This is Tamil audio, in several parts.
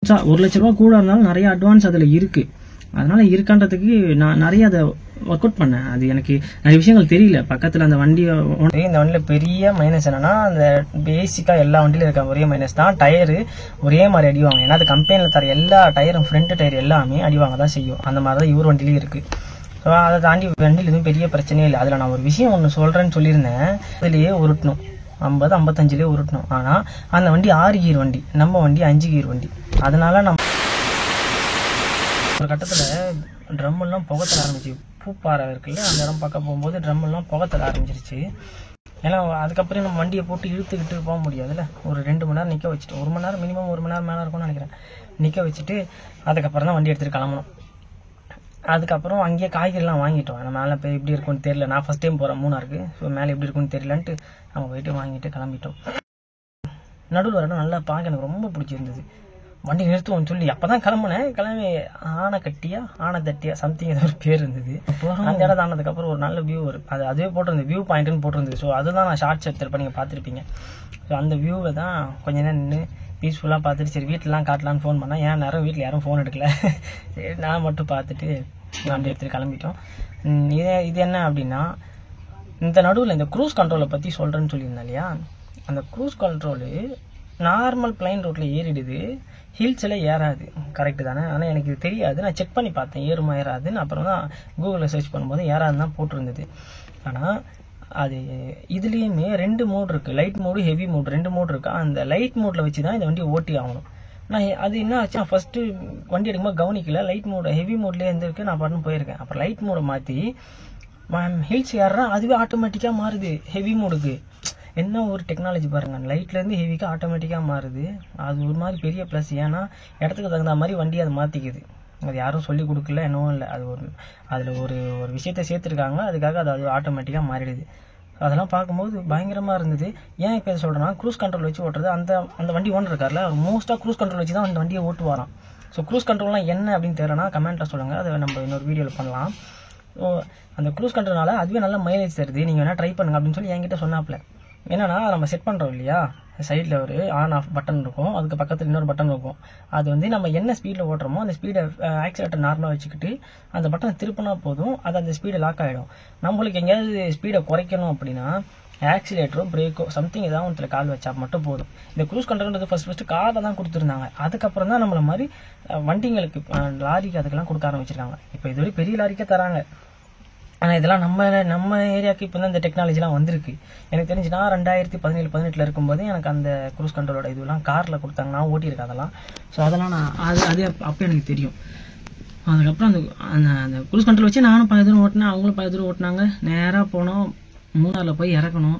ரூபா கூட இருந்தாலும் நிறைய அட்வான்ஸ் அதில் இருக்குது. அதனால இருக்கான்றதுக்கு நான் நிறைய அதை ஒர்க் அவுட் பண்ணேன். அது எனக்கு நிறைய விஷயங்கள் தெரியல. பக்கத்தில் அந்த வண்டியை இந்த வண்டியில் பெரிய மைனஸ் என்னன்னா, அந்த பேசிக்காக எல்லா வண்டியிலும் இருக்க ஒரே மைனஸ் தான் டயரு ஒரே மாதிரி அடிவாங்க. ஏன்னா அது கம்பெனியில் தர எல்லா டயரும் ஃப்ரண்ட் டயர் எல்லாமே அடிவாங்க தான் செய்யும். அந்த மாதிரி தான் இவர் வண்டியிலையும் இருக்குது. ஸோ அதை தாண்டி வண்டியில் எதுவும் பெரிய பிரச்சனையே இல்லை. அதில் நான் ஒரு விஷயம் ஒன்று சொல்கிறேன்னு சொல்லியிருந்தேன். அதுலேயே உருட்டணும் 50-55லேயே உருட்டணும். ஆனால் அந்த வண்டி 6 கீர் வண்டி, நம்ம வண்டி 5 கீர் வண்டி. அதனால நம்ம ஒரு கட்டத்தில் ட்ரம்மெல்லாம் புகத்தல ஆரம்பிச்சு. பூப்பாறை இருக்குல்ல, அந்த இடம் பக்கம் போகும்போது ட்ரம்மெல்லாம் புகத்தல ஆரம்பிச்சிருச்சு. ஏன்னா அதுக்கப்புறம் நம்ம வண்டியை போட்டு இழுத்துக்கிட்டு போக முடியாதுல்ல. ஒரு 2 மணி நேரம் நிற்க வச்சுட்டு, 1 மணி நேரம் மினிமம் 1 மணி நேரம் மேலே இருக்கும்னு நினைக்கிறேன். நிற்க வச்சுட்டு அதுக்கப்புறம் தான் வண்டி எடுத்துகிட்டு கிளம்பணும். அதுக்கப்புறம் அங்கேயே காய்கறிலாம் வாங்கிட்டோம். நம்ம மேலே போய் எப்படி இருக்குன்னு தெரியல. நான் ஃபஸ்ட் டைம் போகிறேன் மூணாருக்கு. ஸோ மேலே எப்படி இருக்குன்னு தெரியலன்ட்டு அவங்க போயிட்டு வாங்கிட்டு கிளம்பிட்டோம். நடுவில் வரணும் நல்லா பார்க்க எனக்கு ரொம்ப பிடிச்சிருந்தது. வண்டி நிறுத்துவோம்னு சொல்லி அப்போ தான் கிளம்புனேன். கிளம்பி ஆனை தட்டியா சம்திங் ஏதோ ஒரு பேர் இருந்தது. அந்த இடம் தானதுக்கப்புறம் ஒரு நல்ல வியூ வரும். அதுவே போட்டிருந்தது, வியூ பாயிண்ட்டுன்னு போட்டிருந்தது. ஸோ அதுதான் நான் ஷார்ட்ஸ் எடுத்துருப்பேன், நீங்கள் பார்த்துருப்பீங்க. ஸோ அந்த வியூவை தான் கொஞ்ச நேரம் நின்று பீஸ்ஃபுல்லாக பார்த்துட்டு சரி வீட்டிலலாம் காட்டலான்னு ஃபோன் பண்ணேன். ஏன் நேரம் வீட்டில் யாரும் ஃபோன் எடுக்கல. சரி நான் மட்டும் பார்த்துட்டு வண்டி எடுத்துகிட்டு கிளம்பிட்டோம். இது என்ன அப்படின்னா, இந்த நடுவில் இந்த க்ரூஸ் கண்ட்ரோலை பற்றி சொல்கிறேன்னு சொல்லியிருந்தேன் இல்லையா. அந்த க்ரூஸ் கண்ட்ரோலு நார்மல் பிளைன் ரோட்டில் ஏறிடுது, ஹில்ஸில் ஏறாது. கரெக்டு தானே? ஆனால் எனக்கு இது தெரியாது. நான் செக் பண்ணி பார்த்தேன் ஏறுமா ஏறாதுன்னு. அப்புறம் தான் கூகுளில் சர்ச் பண்ணும்போது ஏறாதுன்னு தான் போட்டிருந்தது. ஆனால் அது இதுலேயுமே 2 மோட் இருக்குது, light mode heavy mode 2 mode இருக்குது. அந்த லைட் மோடில் வச்சு தான் இந்த வண்டியை ஓட்டி ஆகணும். நான் அது என்ன ஆச்சு, நான் ஃபஸ்ட்டு வண்டி எடுக்கும்போது கவனிக்கல. லைட் மோடு ஹெவி மோட்லேயே இருந்திருக்கு. நான் பாட்டுன்னு போயிருக்கேன். அப்புறம் லைட் மோடை மாற்றி ஹில்ஸ் ஏறுறேன், அதுவே ஆட்டோமேட்டிக்காக மாறுது ஹெவி மோடுக்கு. என்ன ஒரு டெக்னாலஜி பாருங்கள், லைட்லேருந்து ஹெவிக்கு ஆட்டோமேட்டிக்காக மாறுது. அது ஒரு மாதிரி பெரிய ப்ளஸ். ஏன்னா இடத்துக்கு தகுந்த மாதிரி வண்டி அதை மாற்றிக்குது. அது யாரும் சொல்லிக் கொடுக்கல, என்னவோ இல்லை. அது அதில் ஒரு விஷயத்தை சேர்த்துருக்காங்க, அதுக்காக அது ஆட்டோமேட்டிக்காக மாறிடுது. அதெல்லாம் பார்க்கும்போது பயங்கரமாக இருந்தது. ஏன் இப்போ சொல்கிறேன்னா, க்ரூஸ் கண்ட்ரோல் வச்சு ஓட்டுறது. அந்த வண்டி ஓனர் இருக்கார்ல, அவர் மோஸ்ட்டாக க்ரூஸ் கண்ட்ரோல் வச்சு தான் அந்த வண்டியை ஓட்டுவாராம். ஸோ க்ரூஸ் கண்ட்ரோல்லாம் என்ன அப்படின்னு தெரியலனா கமெண்ட்டில் சொல்லுங்கள், அதை நம்ம இன்னொரு வீடியோவில் பண்ணலாம். ஸோ அந்த க்ரூஸ் கண்ட்ரோல்னால அதுவே நல்லா மைலேஜ் தருது, நீங்கள் வேணால் ட்ரை பண்ணுங்க அப்படின்னு சொல்லி என்கிட்ட சொன்னாப்ல. என்னன்னா நம்ம செட் பண்ணுறோம் இல்லையா, சைடில் ஒரு ஆன் ஆஃப் பட்டன் இருக்கும், அதுக்கு பக்கத்தில் இன்னொரு பட்டன் இருக்கும். அது வந்து நம்ம என்ன ஸ்பீடில் ஓட்டுறோமோ அந்த ஸ்பீடை ஆக்சிலேட்டர் நார்மலாக வச்சுக்கிட்டு அந்த பட்டனை திருப்பினா போதும், அது அந்த ஸ்பீடை லாக் ஆகிடும். நம்மளுக்கு எங்கேயாவது ஸ்பீடை குறைக்கணும் அப்படின்னா ஆக்சிலேட்டரோ பிரேக்கோ சம்திங் ஏதாவது ஒன்றில் கால் வச்சா மட்டும் போதும். இந்த க்ரூஸ் கண்ட்ரோல்ன்றது ஃபஸ்ட்டு காரில் தான் கொடுத்துருந்தாங்க. அதுக்கப்புறம் தான் நம்மளை மாதிரி வண்டிங்களுக்கு லாரிக்கு அதுக்கெல்லாம் கொடுக்க ஆரம்பிச்சிருக்காங்க. இப்போ இதுவரை பெரிய லாரிக்கே தராங்க. ஆனால் இதெல்லாம் நம்ம ஏரியாவுக்கு இப்போ தான் இந்த டெக்னாலஜிலாம் வந்திருக்கு. எனக்கு தெரிஞ்சு நான் 2017-18 இருக்கும்போது எனக்கு அந்த க்ரூஸ் கண்ட்ரோலோட இதெல்லாம் காரில் கொடுத்தாங்க. நான் ஓட்டியிருக்கேன் அதெல்லாம். ஸோ அதெல்லாம் நான் அது அப்போ எனக்கு தெரியும். அதுக்கப்புறம் அந்த க்ரூஸ் கண்ட்ரோல் வச்சு நானும் பல தூரம் ஓட்டினேன், அவங்களும் பல தூரம் ஓட்டினாங்க. நேராக போனோம், மூணாரில் போய் இறக்கணும்.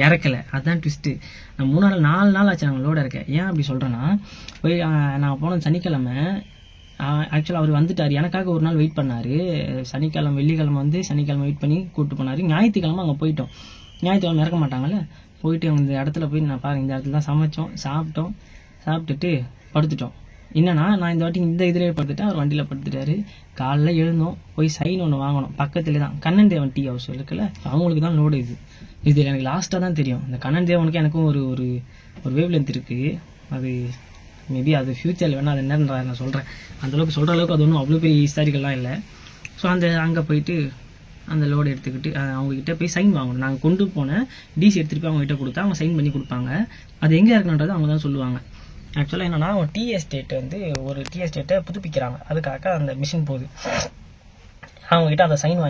இறக்கலை, அதுதான் ட்விஸ்ட்டு. நான் மூணாரில் 4 நாள் ஆச்சு நாங்கள் லோடு இறக்க. ஏன் அப்படி சொல்கிறேன்னா, போய் நான் போனது சனிக்கிழமை. ஆக்சுவலாக அவர் வந்துட்டார், எனக்காக ஒரு நாள் வெயிட் பண்ணார். சனிக்கிழமை வெள்ளிக்கிழமை வந்து சனிக்கிழமை வெயிட் பண்ணி கூப்பிட்டு போனார். ஞாயிற்றுக்கிழமை அங்கே போயிட்டோம். ஞாயிற்றுக்கிழமை இறக்க மாட்டாங்கல்ல, போயிட்டு இந்த இடத்துல போய் நான் பாருங்கள், இந்த இடத்துல தான் சமைச்சோம், சாப்பிட்டுட்டு படுத்துட்டோம். என்னன்னா நான் இந்த வாட்டி இந்த இதிலே படுத்துட்டேன், அவர் வண்டியில் படுத்துட்டாரு. காலைல எழுந்தோம், போய் சைன் ஒன்று வாங்கணும். பக்கத்துல தான் கண்ணன் தேவன் டீ ஹவுஸ் இருக்குல்ல, அவங்களுக்கு தான் லோடு இது எனக்கு லாஸ்ட்டாக தான் தெரியும். இந்த கண்ணன் தேவனுக்கு எனக்கும் ஒரு வேவ் லென்த் இருக்குது. அது மேபி அது ஃப்யூச்சரில் வேணால் அது என்னன்ற நான் சொல்கிறேன். அந்தளவுக்கு சொல்கிற அளவுக்கு அது ஒன்றும் அவ்வளோ பெரிய ஹிஸ்டாரிக்கெல்லாம் இல்லை. ஸோ அங்கே போயிட்டு அந்த லோடு எடுத்துக்கிட்டு அவங்ககிட்ட போய் சைன் வாங்கணும். நாங்கள் கொண்டு போனேன் டிசி எடுத்துகிட்டு போய் அவங்ககிட்ட கொடுத்தா அவங்க சைன் பண்ணி கொடுப்பாங்க. அது எங்கே இருக்குன்றது அவங்க தான் சொல்லுவாங்க. ஆக்சுவலாக என்னென்னா, ஒரு டீ எஸ்டேட்டை புதுப்பிக்கிறாங்க, அதுக்காக அந்த மிஷின் போகுது. அவங்ககிட்ட அந்த சைன்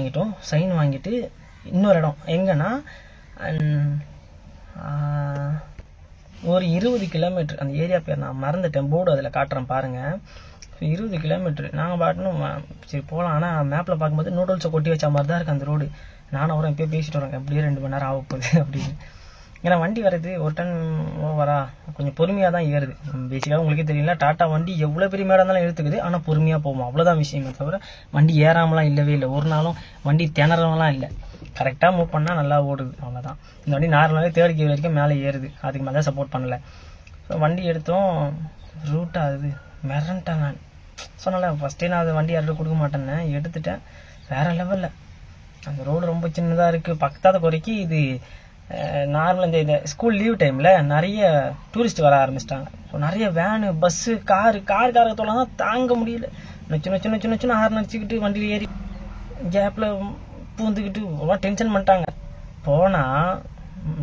வாங்கிட்டு இன்னொரு இடம் எங்கன்னா ஒரு 20 கிலோமீட்டர், அந்த ஏரியா பேர் நான் மறந்துட்டேன், போர்டு அதில் காட்டுறேன் பாருங்கள். 20 கிலோமீட்டர் நாங்கள் பாட்டுன்னு சரி போகலாம். ஆனால் மேப்பில் பார்க்கும்போது நூடுல்ஸை கொட்டி வச்ச மாதிரி தான் இருக்குது அந்த ரோடு. நானும் அவரும் எப்போயே பேசிட்டு வரோங்க, எப்படியே 2 மணி நேரம் ஆக போகுது அப்படின்னு. ஏன்னா வண்டி வருது ஒரு டன் ஓவரா, கொஞ்சம் பொறுமையாக தான் ஏறுது. பேசிக்காக உங்களுக்கே தெரியல, டாட்டா வண்டி எவ்வளோ பெரிய மேடம் இருந்தாலும் எடுத்துக்குது, ஆனால் பொறுமையாக போகும், அவ்வளோதான் விஷயமே தவிர வண்டி ஏறாமலாம் இல்லவே இல்லை. ஒரு நாளும் வண்டி திணறலாம் இல்லை, கரெக்டாக மூவ் பண்ணால் நல்லா ஓடுது, அவ்வளோதான். இந்த வண்டி நார்மலாகவே 3rd gear வரைக்கும் மேலே ஏறுது, அதுக்கு மேலே தான் சப்போர்ட் பண்ணலை. ஸோ வண்டி எடுத்தோம், ரூட்டாக அது மிரண்டேன் நான். சொன்னால ஃபஸ்ட்டே நான் அது வண்டி யார்கிட்ட கொடுக்க மாட்டேன்னு எடுத்துட்டேன். வேறு லெவலில் அந்த ரோடு ரொம்ப சின்னதாக இருக்குது. பக்கத்தாத குறைக்கு இது நார்மலாக இந்த ஸ்கூல் லீவ் டைமில் நிறைய டூரிஸ்ட் வர ஆரம்பிச்சிட்டாங்க. ஸோ நிறைய வேனு பஸ்ஸு காரத்தோலாம் தான் தாங்க முடியல. நொச்சு ஹார்ன் அடிச்சுக்கிட்டு வண்டியில் ஏறி கேப்பில் பூந்துக்கிட்டு ரொம்ப டென்ஷன் பண்ணிட்டாங்க. போனால்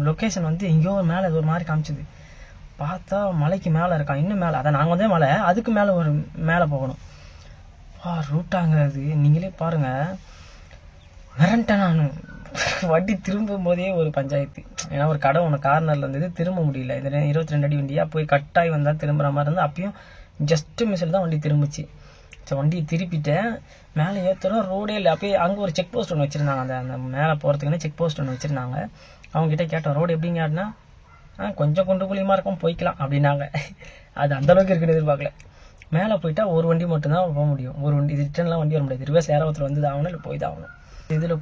லொக்கேஷன் வந்து எங்கேயோ மேலே இது ஒரு மாதிரி காமிச்சிது. பார்த்தா மலைக்கு மேலே இருக்கான், இன்னும் மேலே. அதான் நாங்கள் வந்தே மலை, அதுக்கு மேலே ஒரு மேலே போகணும். ரூட்டாங்க அது, நீங்களே பாருங்கள். மிரண்டேன் நான். வண்டி திரும்பும் போதே ஒரு பஞ்சாயத்து. ஏன்னா ஒரு கடை ஒன்று கார்னரில் இருந்தது, திரும்ப முடியல. இது 22 அடி வண்டியாக போய் கட்டாய் வந்தால் திரும்புகிற மாதிரி இருந்தால் அப்பயும் ஜஸ்ட்டு மிஸ்ஸில் தான் வண்டி திரும்பிச்சு. ஸோ வண்டியை திருப்பிட்டேன். மேலே ஏற்றுறோம், ரோடே இல்லை. அப்போயே அங்கே ஒரு செக் போஸ்ட் ஒன்று வச்சுருந்தாங்க. அந்த மேலே போகிறதுக்குன்னு செக் போஸ்ட் ஒன்று வச்சுருந்தாங்க. அவங்ககிட்ட கேட்டோம், ரோடு எப்படிங்க ஆடினா, கொஞ்சம் குண்டு குழியமாக இருக்கும், போய்க்கலாம் அப்படின்னாங்க. அது அந்தளவுக்கு இருக்குன்னு எதிர்பார்க்கல. மேலே போயிட்டா ஒரு வண்டி மட்டும்தான் போக முடியும். ஒரு வண்டி ரிட்டர்ன்லாம் வண்டி வர முடியாது. ரிவர்ஸ் ஒருத்தர் வந்து ஆகணும், இல்லை போய் தான் ஆகணும். இதில்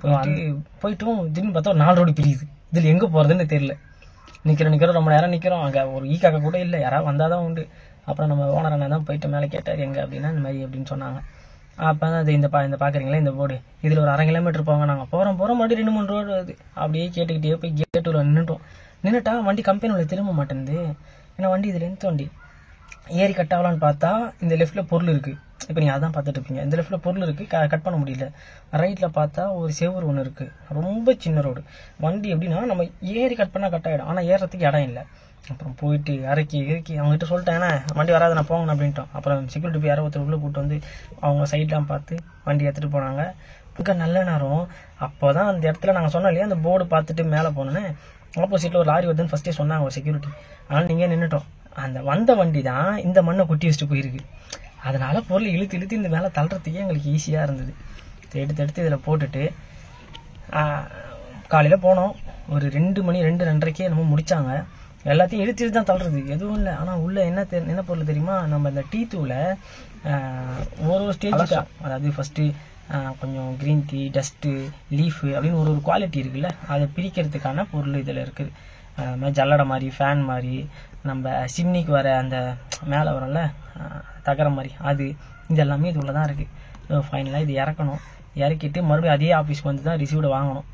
போயிட்டும் திடீர்னு பார்த்தா ஒரு 4 ரோடு பிரியுது. இதில் எங்கே போகிறதுன்னு தெரியல. நிற்கிறோம் ரொம்ப நேரம் நிற்கிறோம். அங்கே ஒரு ஈக்காக்க கூட இல்லை, யாராவது வந்தால் தான் உண்டு. அப்புறம் நம்ம ஓனர் அண்ணா தான் போயிட்டு மேலே கேட்டார் எங்கே அப்படின்னா, இந்த மாதிரி அப்படின்னு சொன்னாங்க. அப்போ தான் அது இந்த பார்க்குறீங்களா இந்த போர்டு, இதில் ஒரு 1/2 கிலோமீட்டர் போங்க. நாங்கள் போகிறோம் மறுபடியும் 2-3 ரோடு வருது. அப்படியே கேட்டுக்கிட்டே போய் கேட்டுல நின்றுட்டா வண்டி கம்பெனியில் திரும்ப மாட்டேங்குது. ஏன்னா வண்டி இதில் எந்த வண்டி ஏறி கட் ஆகலான்னு பார்த்தா இந்த லெஃப்ட்டில் பொருள் இருக்குது. இப்போ நீங்கள் அதான் பார்த்துட்டு இருப்பீங்க. இந்த லெஃப்ட்டில் பொருள் இருக்குது, கட் பண்ண முடியல. ரைட்டில் பார்த்தா ஒரு செவ்வறு ஒன்று இருக்குது, ரொம்ப சின்ன ரோடு. வண்டி எப்படின்னா நம்ம ஏறி கட் பண்ணால் கட் ஆகிடும், ஆனால் ஏறுறதுக்கு இடம் இல்லை. அப்புறம் போயிட்டு இறக்கி அவங்ககிட்ட சொல்லிட்டேன், ஏன்னா வண்டி வராது நான் போங்கண்ணா அப்படின்ட்டோம். அப்புறம் செக்யூரிட்டி போய் யாரோ ஒருத்தர் உள்ளே கூப்பிட்டு வந்து அவங்க சைட்லாம் பார்த்து வண்டி எடுத்துகிட்டு போனாங்க. இங்கே நல்ல நேரம். அப்போ தான் அந்த இடத்துல நாங்கள் சொன்னோம் இல்லையா, அந்த போர்டு பார்த்துட்டு மேலே போனோன்னே ஆப்போசிட்டில் ஒரு லாரி வருதுன்னு ஃபஸ்ட்டே சொன்னாங்க ஒரு செக்யூரிட்டி. அதனால் நீங்கள் நின்றுட்டோம். அந்த வந்த வண்டி தான் இந்த மண்ணை கொட்டி வச்சுட்டு போயிருக்கு. அதனால் பொருள் இழுத்து இந்த மேலே தள்ளுறதுக்கே எங்களுக்கு ஈஸியாக இருந்தது. எடுத்து இதில் போட்டுட்டு காலையில் போனோம். ஒரு 2 மணி 2-2:30 நம்ம முடித்தாங்க. எல்லாத்தையும் இழுத்து தான் தள்ளுறது, எதுவும் இல்லை. ஆனால் உள்ளே என்ன பொருள் தெரியுமா, நம்ம இந்த டீ தூளை ஒரு ஸ்டேஜ், அதாவது ஃபஸ்ட்டு கொஞ்சம் க்ரீன் டீ, டஸ்ட்டு, லீஃபு அப்படின்னு ஒரு குவாலிட்டி இருக்குல்ல, அதை பிரிக்கிறதுக்கான பொருள் இதில் இருக்குது. அது மாதிரி ஜல்லடை மாதிரி, ஃபேன் மாதிரி, நம்ம சிம்னிக்கு வர அந்த மேலே வரல தகரம் மாதிரி, அது இதெல்லாமே இது உள்ளே தான் இருக்குது. ஸோ ஃபைனலாக இது இறக்கணும். இறக்கிட்டு மறுபடியும் அதே ஆஃபீஸ்க்கு வந்து தான் ரிசீவ்டு வாங்கணும்.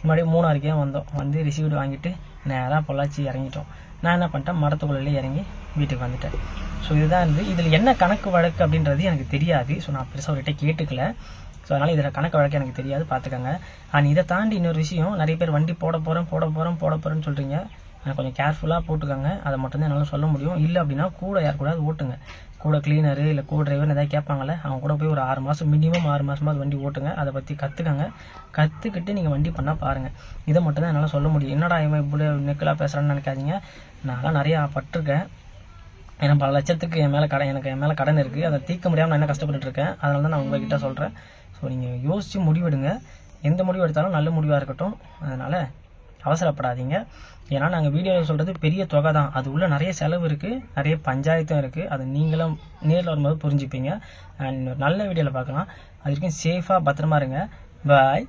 மறுபடியும் 3:30 வந்தோம். வந்து ரிசீவ்டு வாங்கிட்டு நேராக பொள்ளாச்சி இறங்கிட்டோம். நான் என்ன பண்ணிட்டேன், மரத்துக்குள்ளே இறங்கி வீட்டுக்கு வந்துட்டேன். ஸோ இதுதான் இருந்து இதில் என்ன கணக்கு வழக்கு அப்படின்றது எனக்கு தெரியாது. ஸோ நான் பெருசாக அவர்கிட்ட கேட்டுக்கல. ஸோ அதனால் இதில் கணக்கு வழக்கு எனக்கு தெரியாது, பார்த்துக்கங்க. அண்ட் இதை தாண்டி இன்னொரு விஷயம், நிறைய பேர் வண்டி போட போகிறேன்னு சொல்கிறீங்க. கொஞ்சம் கேர்ஃபுல்லாக போட்டுக்கோங்க. அதை மட்டும்தான் என்னால் சொல்ல முடியும். இல்லை அப்படின்னா கூட யார் கூடாது ஓட்டுங்க. கூட கிளீனரு இல்லை கூட டிரைவர் ஏதாவது கேட்பாங்கள்ல, அவங்க கூட போய் ஒரு 6 மாதம் மினிமம் 6 மாதமாவது வண்டி ஓட்டுங்க. அதை பற்றி கற்றுக்கிட்டு நீங்கள் வண்டி பண்ணால் பாருங்கள். இதை மட்டும் தான் என்னால் சொல்ல முடியும். என்னடா இவன் இப்படி நெக்கலாக பேசுகிறான்னு நினைக்காதீங்க. நான்லாம் நிறையா பட்டிருக்கேன். ஏன்னா பல லட்சத்துக்கு என் மேலே கடன் இருக்குது. அதை தீர்க்க முடியாமல் நான் என்ன கஷ்டப்பட்டுருக்கேன். அதனால தான் நான் உங்கள்கிட்ட சொல்கிறேன். ஸோ நீங்கள் யோசித்து முடிவெடுங்க. எந்த முடிவு எடுத்தாலும் நல்ல முடிவாக இருக்கட்டும். அதனால் அவசரப்படாதீங்க. ஏன்னா நாங்கள் வீடியோவில் சொல்கிறது பெரிய தொகை தான், அது உள்ள நிறைய செலவு இருக்குது, நிறைய பஞ்சாயத்தும் இருக்குது. அதை நீங்களும் நேரில் வரும்போது புரிஞ்சுப்பீங்க. அண்ட் நல்ல வீடியோவில் பார்க்கலாம். அது வரைக்கும் சேஃபாக பத்திரமா இருங்க. பாய்.